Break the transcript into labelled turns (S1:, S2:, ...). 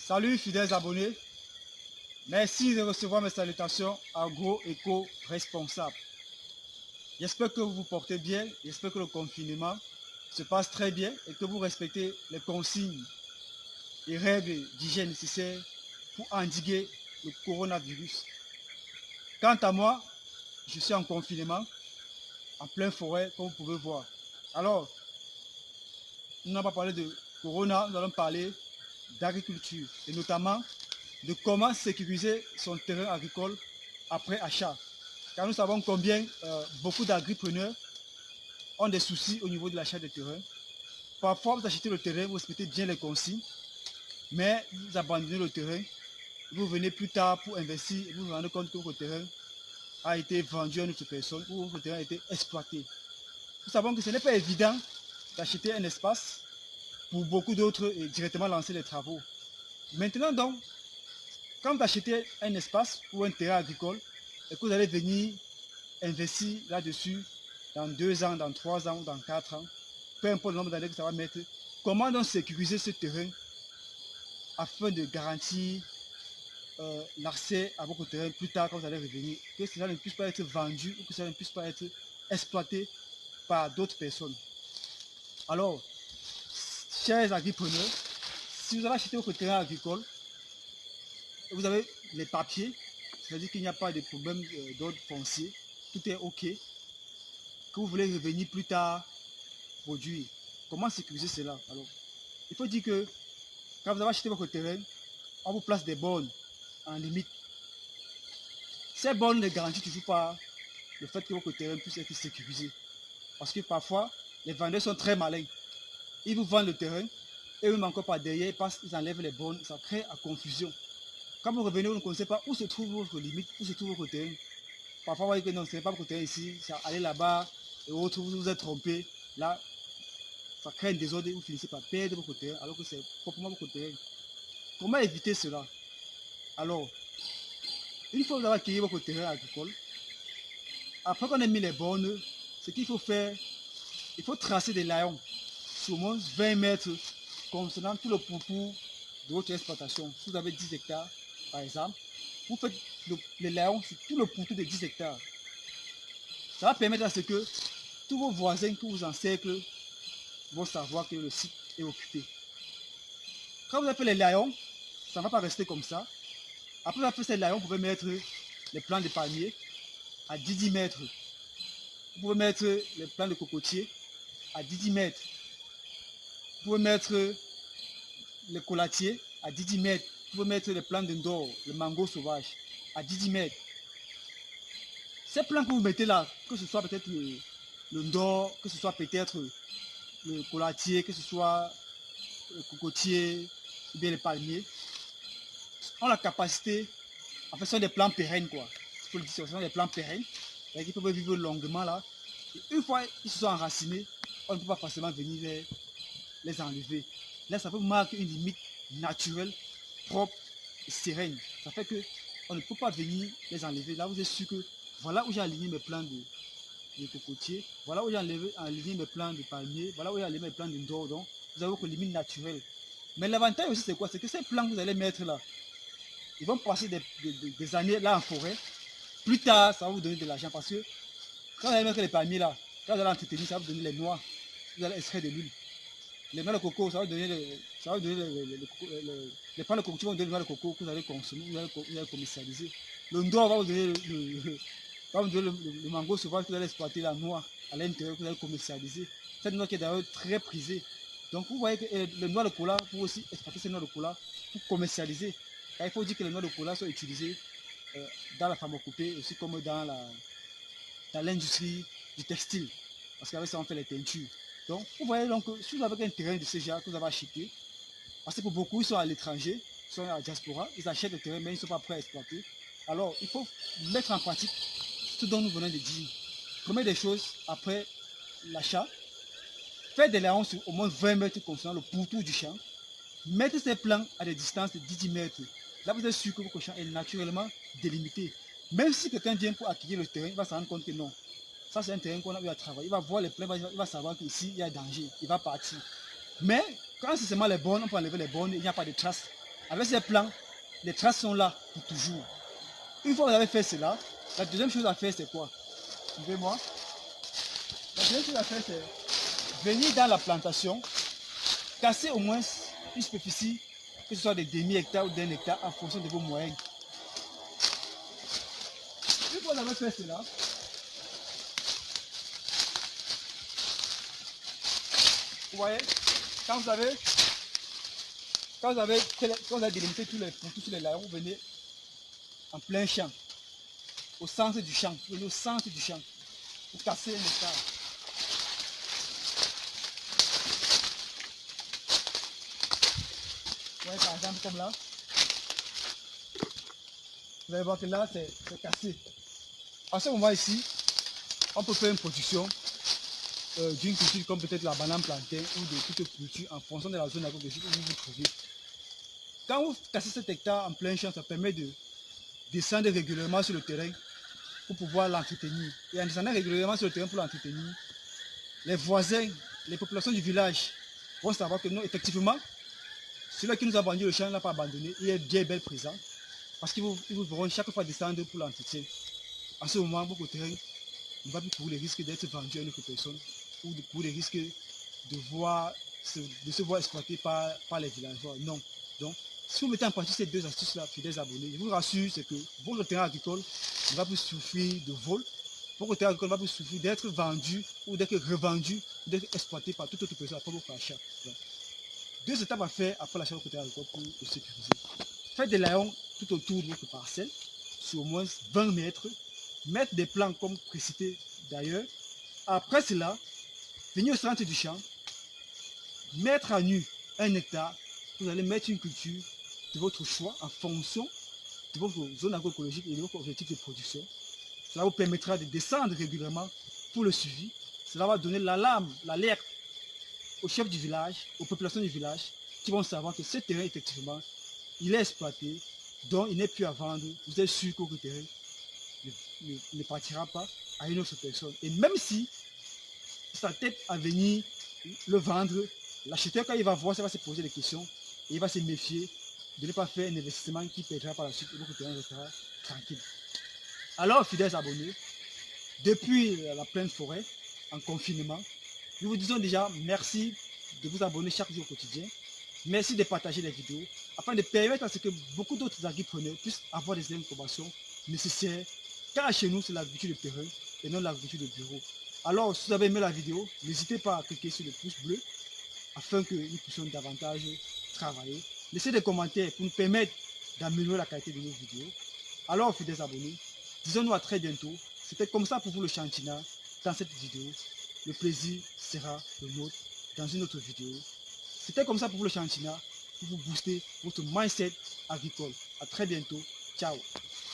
S1: Salut fidèles abonnés, merci de recevoir mes salutations agro-éco-responsables. J'espère que vous vous portez bien, j'espère que le confinement se passe très bien et que vous respectez les consignes et règles d'hygiène nécessaires pour endiguer le coronavirus. Quant à moi, je suis en confinement, en pleine forêt, comme vous pouvez voir. Alors, nous n'allons pas parler de corona, nous allons parler d'agriculture et notamment de comment sécuriser son terrain agricole après achat. Car nous savons combien beaucoup d'agripreneurs ont des soucis au niveau de l'achat de terrain. Parfois, vous achetez le terrain, vous respectez bien les consignes, mais vous abandonnez le terrain, vous venez plus tard pour investir et vous vous rendez compte que votre terrain a été vendu à une autre personne ou votre terrain a été exploité. Nous savons que ce n'est pas évident d'acheter un espace pour beaucoup d'autres et directement lancer les travaux. Maintenant donc, quand vous achetez un espace ou un terrain agricole et que vous allez venir investir là-dessus dans 2 ans, dans 3 ans ou dans 4 ans, peu importe le nombre d'années que ça va mettre, comment donc sécuriser ce terrain afin de garantir l'accès à votre terrain plus tard quand vous allez revenir, que cela ne puisse pas être vendu ou que cela ne puisse pas être exploité par d'autres personnes. Alors, chers agripreneurs, si vous avez acheté votre terrain agricole, vous avez les papiers, c'est-à-dire qu'il n'y a pas de problème d'ordre foncier, tout est OK, que vous voulez revenir plus tard produire. Comment sécuriser cela? Alors, il faut dire que quand vous avez acheté votre terrain, on vous place des bornes en limite. Ces bornes ne garantissent toujours pas le fait que votre terrain puisse être sécurisé. Parce que parfois, les vendeurs sont très malins. Ils vous vendent le terrain et même encore par derrière, ils enlèvent les bornes, ça crée à confusion. Quand vous revenez, vous ne connaissez pas où se trouve votre limite, où se trouve votre terrain. Parfois, vous voyez que non, ce n'est pas votre terrain ici, c'est aller là-bas et autres, vous vous êtes trompé. Là, ça crée un désordre et vous finissez par perdre votre terrain alors que c'est proprement votre terrain. Comment éviter cela? Alors, une fois que vous avez acquis votre terrain agricole, après qu'on ait mis les bornes, ce qu'il faut faire, il faut tracer des layons sur au moins 20 mètres concernant tout le pourpoint de votre exploitation. Si vous avez 10 hectares, par exemple, vous faites les layons sur tout le pourtour de 10 hectares. Ça va permettre à ce que tous vos voisins qui vous encerclent vont savoir que le site est occupé. Quand vous avez fait les layons, ça ne va pas rester comme ça. Après avoir fait ces layons, vous pouvez mettre les plants de palmiers à 10 mètres. Vous pouvez mettre les plants de cocotiers à 10 mètres. Vous pouvez mettre les collatiers à 10 mètres. Vous pouvez mettre les plants d'indor, le mango sauvage à 10 mètres. Ces plants que vous mettez là, que ce soit peut-être le ndor, que ce soit peut-être le collatier, que ce soit le cocotier ou bien les palmiers, ont la capacité, en fait, ce sont des plants pérennes, quoi. Il faut le dire, ce sont des plants pérennes, qui peuvent vivre longuement là. Et une fois qu'ils se sont enracinés, on ne peut pas forcément venir les enlever. Là, ça peut marquer une limite naturelle, propre et sereine. Ça fait que on ne peut pas venir les enlever. Là, vous êtes sûr que voilà où j'ai aligné mes plants de cocotier, voilà où j'ai aligné mes plants de palmier, voilà où j'ai aligné mes plants d'indor. Donc, vous avez votre limite naturelle. Mais l'avantage aussi, c'est quoi? C'est que ces plants que vous allez mettre là, ils vont passer des années là en forêt. Plus tard, ça va vous donner de l'argent parce que quand vous allez mettre les palmiers là, quand vous allez entretenir, ça va vous donner les noix. Vous allez extraire de l'huile. Les noix de coco, ça va donner les plants de coco vont donner les noix de coco que vous allez consommer, vous allez commercialiser. Le ndor va vous donner le mango sauvage que vous allez exploiter, la noix à l'intérieur que vous allez commercialiser. Cette noix qui est d'ailleurs très prisée. Donc vous voyez que les noix de cola, vous aussi exploiter ces noix de cola pour commercialiser. Car il faut dire que les noix de cola sont utilisées dans la pharmacopée, aussi comme dans l'industrie du textile. Parce qu'avec ça, on fait les teintures. Donc, vous voyez, donc, si vous avez un terrain de ce genre que vous avez acheté, parce que pour beaucoup, ils sont à l'étranger, ils sont à la diaspora, ils achètent le terrain, mais ils ne sont pas prêts à exploiter. Alors, il faut mettre en pratique ce dont nous venons de dire. Première des choses, après l'achat, faire des layons sur au moins 20 mètres concernant le pourtour du champ, mettre ces plants à des distances de 10 mètres. Là, vous êtes sûr que votre champ est naturellement délimité. Même si quelqu'un vient pour acquérir le terrain, il va se rendre compte que non. Ça, c'est un terrain qu'on a eu à travailler. Il va voir les plans, il va savoir qu'ici, il y a danger. Il va partir. Mais quand c'est seulement les bornes, on peut enlever les bornes, il n'y a pas de traces. Avec ces plans, les traces sont là pour toujours. Une fois que vous avez fait cela, la deuxième chose à faire, c'est quoi? Suivez-moi. La deuxième chose à faire, c'est venir dans la plantation, casser au moins une superficie, que ce soit des demi-hectares ou d'un hectare, en fonction de vos moyens. Une fois que vous avez fait cela, vous voyez, quand vous avez délimité tous les laïons, vous venez en plein champ, au centre du champ, vous venez au centre du champ, pour casser un hectare. Vous voyez par exemple comme là, vous allez voir que là c'est cassé. À ce moment ici, on peut faire une production d'une culture comme peut-être la banane plantain ou de toute culture en fonction de la zone agroécologique où vous vous trouvez. Quand vous cassez cet hectare en plein champ, ça permet de descendre régulièrement sur le terrain pour pouvoir l'entretenir. Et en descendant régulièrement sur le terrain pour l'entretenir, les voisins, les populations du village vont savoir que non, effectivement, celui qui nous a vendu le champ ne l'a pas abandonné, il est bien présent, parce qu'ils vous verront chaque fois descendre pour l'entretien. En ce moment, votre terrain ne va plus courir les risques d'être vendu à une autre personne ou de courir les risques de se voir exploité par les villageois. Non. Donc, si vous mettez en pratique ces deux astuces-là, fidèles abonnés, je vous rassure, c'est que votre terrain agricole ne va plus souffrir de vol. Votre terrain agricole ne va plus souffrir d'être vendu ou d'être revendu ou d'être exploité par toute autre personne après votre achat. Donc, deux étapes à faire après l'achat de votre terrain agricole pour le sécuriser. Faites des laïons tout autour de votre parcelle, sur au moins 20 mètres. Mettre des plants comme précité d'ailleurs. Après cela, venir au centre du champ, mettre à nu un hectare. Vous allez mettre une culture de votre choix en fonction de votre zone agroécologique et de votre objectif de production. Cela vous permettra de descendre régulièrement pour le suivi. Cela va donner l'alarme, l'alerte aux chefs du village, aux populations du village, qui vont savoir que ce terrain, effectivement, il est exploité, donc il n'est plus à vendre. Vous êtes sûr que votre terrain ne partira pas à une autre personne. Et même si sa tête à venir le vendre, l'acheteur, quand il va voir, ça va se poser des questions et il va se méfier de ne pas faire un investissement qui perdra par la suite et votre terrain restera tranquille. Alors, fidèles abonnés, depuis la pleine forêt, en confinement, nous vous disons déjà merci de vous abonner chaque jour au quotidien. Merci de partager les vidéos afin de permettre à ce que beaucoup d'autres agripreneurs puissent avoir des informations nécessaires. Car chez nous, c'est l'agriculture de terrain et non l'agriculture de bureau. Alors, si vous avez aimé la vidéo, n'hésitez pas à cliquer sur le pouce bleu afin que nous puissions davantage travailler. Laissez des commentaires pour nous permettre d'améliorer la qualité de nos vidéos. Alors, fidèles abonnés, disons-nous à très bientôt. C'était comme ça pour vous le Chantina dans cette vidéo. Le plaisir sera le nôtre dans une autre vidéo. C'était comme ça pour vous le Chantina, pour vous booster votre mindset agricole. À très bientôt. Ciao.